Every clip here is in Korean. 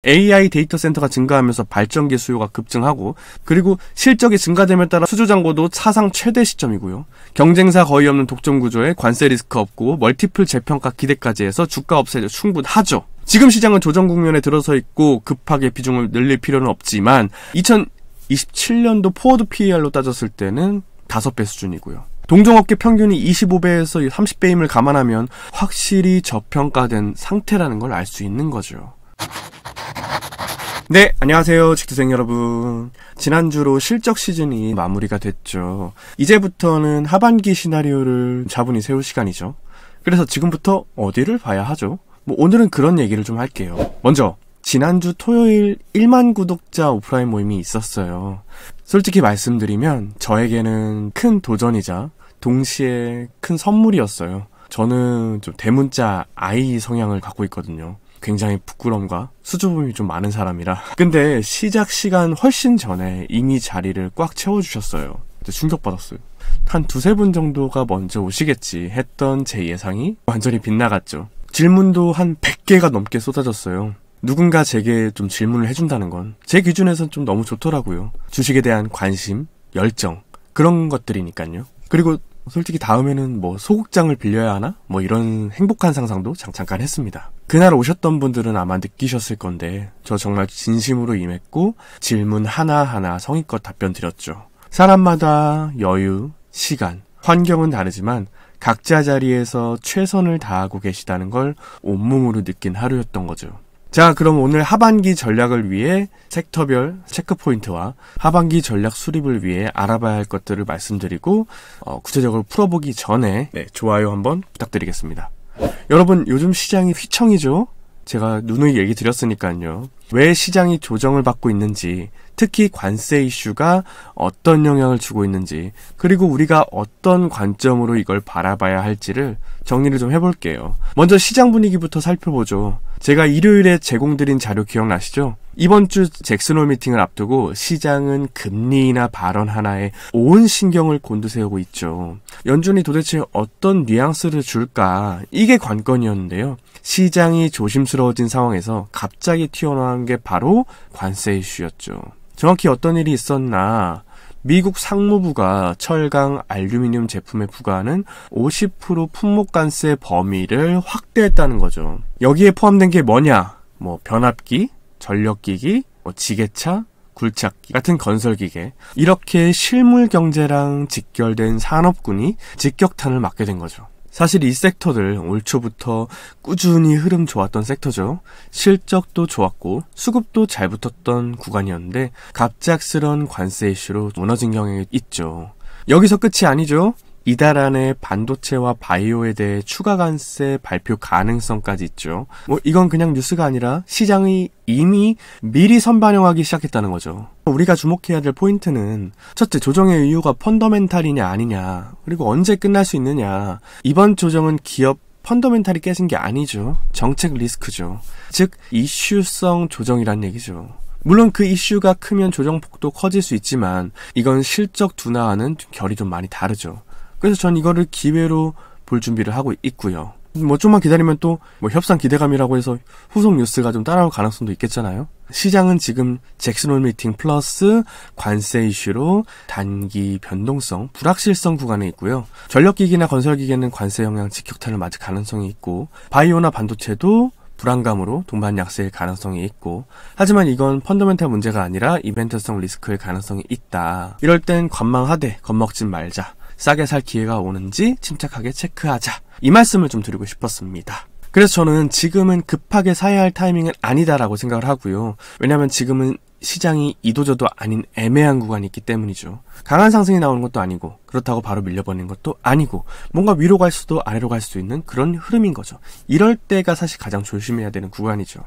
AI 데이터 센터가 증가하면서 발전기 수요가 급증하고, 그리고 실적이 증가됨에 따라 수주잔고도 사상 최대 시점이고요. 경쟁사 거의 없는 독점 구조에 관세 리스크 없고 멀티플 재평가 기대까지 해서 주가 업사이드 충분하죠. 지금 시장은 조정 국면에 들어서 있고 급하게 비중을 늘릴 필요는 없지만 2027년도 포워드 PER로 따졌을 때는 5배 수준이고요. 동종업계 평균이 25배에서 30배임을 감안하면 확실히 저평가된 상태라는 걸 알 수 있는 거죠. 네, 안녕하세요 직투생 여러분. 지난주로 실적 시즌이 마무리가 됐죠. 이제부터는 하반기 시나리오를 차분히 세울 시간이죠. 그래서 지금부터 어디를 봐야 하죠? 오늘은 그런 얘기를 좀 할게요. 먼저 지난주 토요일 1만 구독자 오프라인 모임이 있었어요. 솔직히 말씀드리면 저에게는 큰 도전이자 동시에 큰 선물이었어요. 저는 좀 대문자 I 성향을 갖고 있거든요. 굉장히 부끄러움과 수줍음이 좀 많은 사람이라. 근데 시작 시간 훨씬 전에 이미 자리를 꽉 채워주셨어요. 충격받았어요. 한 2-3분 정도가 먼저 오시겠지 했던 제 예상이 완전히 빗나갔죠. 질문도 한 100개가 넘게 쏟아졌어요. 누군가 제게 좀 질문을 해준다는 건 제 기준에선 좀 너무 좋더라고요. 주식에 대한 관심, 열정, 그런 것들이니까요. 그리고 솔직히 다음에는 소극장을 빌려야 하나? 이런 행복한 상상도 잠깐 했습니다. 그날 오셨던 분들은 아마 느끼셨을 건데 저 정말 진심으로 임했고 질문 하나하나 성의껏 답변 드렸죠. 사람마다 여유, 시간, 환경은 다르지만 각자 자리에서 최선을 다하고 계시다는 걸 온몸으로 느낀 하루였던 거죠. 자, 그럼 오늘 하반기 전략을 위해 섹터별 체크포인트와 하반기 전략 수립을 위해 알아봐야 할 것들을 말씀드리고 구체적으로 풀어보기 전에 좋아요 한번 부탁드리겠습니다. 여러분, 요즘 시장이 휘청이죠? 제가 누누이 얘기 드렸으니까요. 왜 시장이 조정을 받고 있는지, 특히 관세 이슈가 어떤 영향을 주고 있는지, 그리고 우리가 어떤 관점으로 이걸 바라봐야 할지를 정리를 좀 해볼게요. 먼저 시장 분위기부터 살펴보죠. 제가 일요일에 제공드린 자료 기억나시죠? 이번 주 잭슨홀 미팅을 앞두고 시장은 금리 인하 발언 하나에 온 신경을 곤두세우고 있죠. 연준이 도대체 어떤 뉘앙스를 줄까? 이게 관건이었는데요. 시장이 조심스러워진 상황에서 갑자기 튀어나온 게 바로 관세 이슈였죠. 정확히 어떤 일이 있었나? 미국 상무부가 철강, 알루미늄 제품에 부과하는 50% 품목관세 범위를 확대했다는 거죠. 여기에 포함된 게 뭐냐? 변압기, 전력기기, 지게차, 굴착기 같은 건설기계, 이렇게 실물 경제랑 직결된 산업군이 직격탄을 맞게 된 거죠. 사실 이 섹터들 올 초부터 꾸준히 흐름 좋았던 섹터죠. 실적도 좋았고 수급도 잘 붙었던 구간이었는데 갑작스런 관세 이슈로 무너진 경향이 있죠. 여기서 끝이 아니죠. 이달 안에 반도체와 바이오에 대해 추가 관세 발표 가능성까지 있죠. 이건 그냥 뉴스가 아니라 시장이 이미 미리 선반영하기 시작했다는 거죠. 우리가 주목해야 될 포인트는 첫째, 조정의 이유가 펀더멘탈이냐 아니냐, 그리고 언제 끝날 수 있느냐. 이번 조정은 기업 펀더멘탈이 깨진 게 아니죠. 정책 리스크죠. 즉 이슈성 조정이란 얘기죠. 물론 그 이슈가 크면 조정폭도 커질 수 있지만 이건 실적 둔화와는 결이 좀 많이 다르죠. 그래서 전 이거를 기회로 볼 준비를 하고 있고요. 좀만 기다리면 또 협상 기대감이라고 해서 후속 뉴스가 좀 따라올 가능성도 있겠잖아요. 시장은 지금 잭슨홀 미팅 플러스 관세 이슈로 단기 변동성, 불확실성 구간에 있고요. 전력기기나 건설기계는 관세 영향 직격탄을 맞을 가능성이 있고, 바이오나 반도체도 불안감으로 동반 약세일 가능성이 있고, 하지만 이건 펀더멘탈 문제가 아니라 이벤트성 리스크일 가능성이 있다. 이럴 땐 관망하되 겁먹지 말자. 싸게 살 기회가 오는지 침착하게 체크하자. 이 말씀을 좀 드리고 싶었습니다. 그래서 저는 지금은 급하게 사야 할 타이밍은 아니다라고 생각을 하고요. 왜냐하면 지금은 시장이 이도저도 아닌 애매한 구간이 있기 때문이죠. 강한 상승이 나오는 것도 아니고 그렇다고 바로 밀려버리는 것도 아니고 뭔가 위로 갈 수도 아래로 갈 수도 있는 그런 흐름인 거죠. 이럴 때가 사실 가장 조심해야 되는 구간이죠.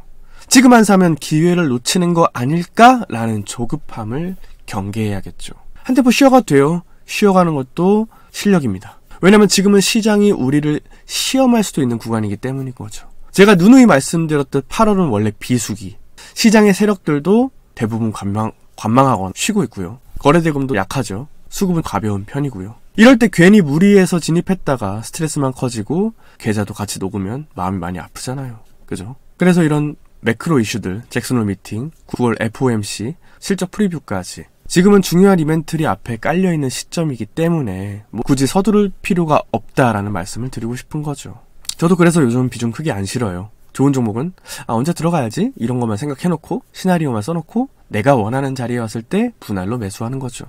지금 안 사면 기회를 놓치는 거 아닐까라는 조급함을 경계해야겠죠. 한 템포 쉬어가도 돼요. 쉬어가는 것도 실력입니다. 왜냐면 지금은 시장이 우리를 시험할 수도 있는 구간이기 때문인 거죠. 제가 누누이 말씀드렸듯 8월은 원래 비수기. 시장의 세력들도 대부분 관망하거나 쉬고 있고요. 거래대금도 약하죠. 수급은 가벼운 편이고요. 이럴 때 괜히 무리해서 진입했다가 스트레스만 커지고 계좌도 같이 녹으면 마음이 많이 아프잖아요. 그죠? 그래서 이런 매크로 이슈들, 잭슨홀 미팅, 9월 FOMC, 실적 프리뷰까지. 지금은 중요한 이벤트들이 앞에 깔려있는 시점이기 때문에 굳이 서두를 필요가 없다라는 말씀을 드리고 싶은 거죠. 저도 그래서 요즘 비중 크게 안 실어요. 좋은 종목은 언제 들어가야지 이런 것만 생각해놓고 시나리오만 써놓고 내가 원하는 자리에 왔을 때 분할로 매수하는 거죠.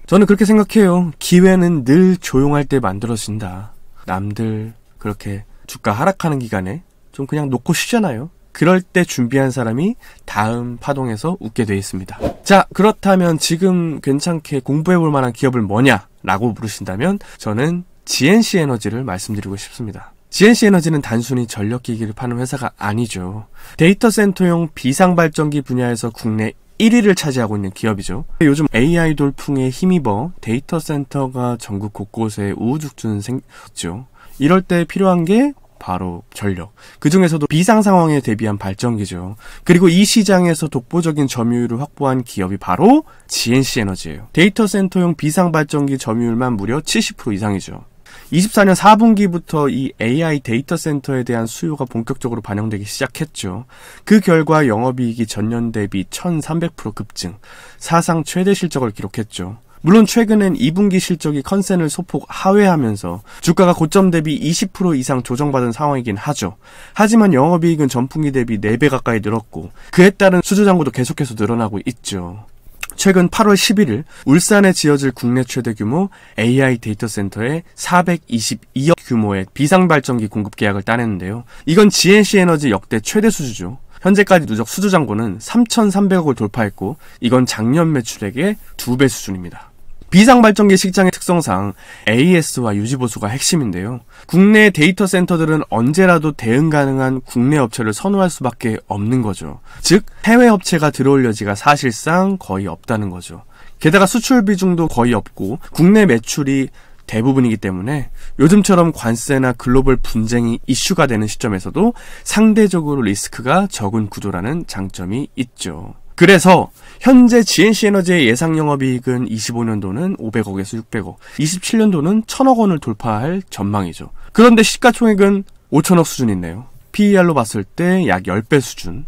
저는 그렇게 생각해요. 기회는 늘 조용할 때 만들어진다. 남들 그렇게 주가 하락하는 기간에 좀 그냥 놓고 쉬잖아요. 그럴 때 준비한 사람이 다음 파동에서 웃게 돼 있습니다. 자, 그렇다면 지금 괜찮게 공부해볼 만한 기업을 뭐냐? 라고 물으신다면 저는 GNC 에너지를 말씀드리고 싶습니다. GNC 에너지는 단순히 전력기기를 파는 회사가 아니죠. 데이터 센터용 비상발전기 분야에서 국내 1위를 차지하고 있는 기업이죠. 요즘 AI 돌풍에 힘입어 데이터 센터가 전국 곳곳에 우후죽순 생겼죠. 이럴 때 필요한 게 바로 전력. 그 중에서도 비상 상황에 대비한 발전기죠. 그리고 이 시장에서 독보적인 점유율을 확보한 기업이 바로 GNC 에너지예요. 데이터 센터용 비상 발전기 점유율만 무려 70% 이상이죠. 24년 4분기부터 이 AI 데이터 센터에 대한 수요가 본격적으로 반영되기 시작했죠. 그 결과 영업이익이 전년 대비 1300% 급증, 사상 최대 실적을 기록했죠. 물론 최근엔 2분기 실적이 컨센을 소폭 하회하면서 주가가 고점 대비 20% 이상 조정받은 상황이긴 하죠. 하지만 영업이익은 전분기 대비 4배 가까이 늘었고 그에 따른 수주잔고도 계속해서 늘어나고 있죠. 최근 8월 11일 울산에 지어질 국내 최대 규모 AI 데이터 센터에 422억 규모의 비상발전기 공급 계약을 따냈는데요. 이건 GNC 에너지 역대 최대 수주죠. 현재까지 누적 수주잔고는 3,300억을 돌파했고 이건 작년 매출액의 2배 수준입니다. 비상발전기 시장의 특성상 AS와 유지보수가 핵심인데요. 국내 데이터 센터들은 언제라도 대응 가능한 국내 업체를 선호할 수밖에 없는 거죠. 즉 해외 업체가 들어올 여지가 사실상 거의 없다는 거죠. 게다가 수출 비중도 거의 없고 국내 매출이 대부분이기 때문에 요즘처럼 관세나 글로벌 분쟁이 이슈가 되는 시점에서도 상대적으로 리스크가 적은 구조라는 장점이 있죠. 그래서 현재 GNC 에너지의 예상 영업이익은 25년도는 500억에서 600억, 27년도는 1000억 원을 돌파할 전망이죠. 그런데 시가총액은 5천억 수준이네요. PER로 봤을 때 약 10배 수준.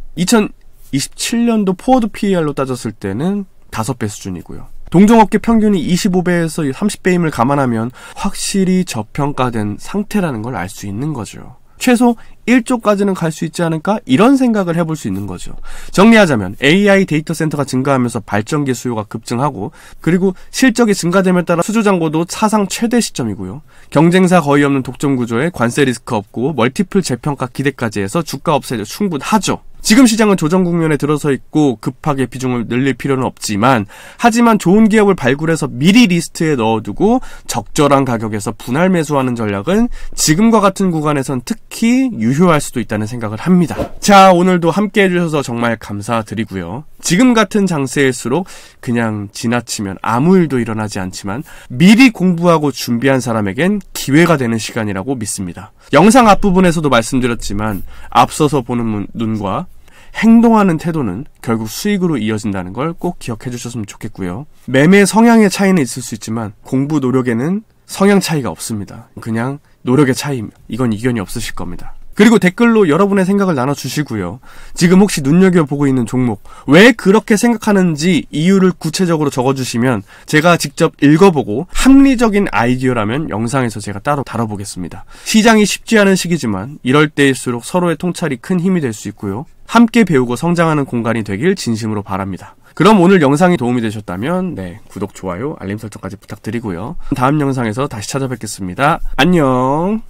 2027년도 포워드 PER로 따졌을 때는 5배 수준이고요. 동종업계 평균이 25배에서 30배임을 감안하면 확실히 저평가된 상태라는 걸 알 수 있는 거죠. 최소 1조까지는 갈 수 있지 않을까? 이런 생각을 해볼 수 있는 거죠. 정리하자면 AI 데이터 센터가 증가하면서 발전기 수요가 급증하고 그리고 실적이 증가됨에 따라 수주잔고도 사상 최대 시점이고요. 경쟁사 거의 없는 독점 구조에 관세 리스크 없고 멀티플 재평가 기대까지 해서 주가 업사이드 충분하죠. 지금 시장은 조정 국면에 들어서 있고 급하게 비중을 늘릴 필요는 없지만 하지만 좋은 기업을 발굴해서 미리 리스트에 넣어두고 적절한 가격에서 분할 매수하는 전략은 지금과 같은 구간에선 특히 유효할 수도 있다는 생각을 합니다. 자, 오늘도 함께 해주셔서 정말 감사드리고요. 지금 같은 장세일수록 그냥 지나치면 아무 일도 일어나지 않지만 미리 공부하고 준비한 사람에겐 기회가 되는 시간이라고 믿습니다. 영상 앞부분에서도 말씀드렸지만 앞서서 보는 눈과 행동하는 태도는 결국 수익으로 이어진다는 걸 꼭 기억해 주셨으면 좋겠고요. 매매 성향의 차이는 있을 수 있지만 공부 노력에는 성향 차이가 없습니다. 그냥 노력의 차이입니다. 이건 이견이 없으실 겁니다. 그리고 댓글로 여러분의 생각을 나눠주시고요. 지금 혹시 눈여겨보고 있는 종목, 왜 그렇게 생각하는지 이유를 구체적으로 적어주시면 제가 직접 읽어보고 합리적인 아이디어라면 영상에서 제가 따로 다뤄보겠습니다. 시장이 쉽지 않은 시기지만 이럴 때일수록 서로의 통찰이 큰 힘이 될 수 있고요. 함께 배우고 성장하는 공간이 되길 진심으로 바랍니다. 그럼 오늘 영상이 도움이 되셨다면 구독, 좋아요, 알림 설정까지 부탁드리고요. 다음 영상에서 다시 찾아뵙겠습니다. 안녕.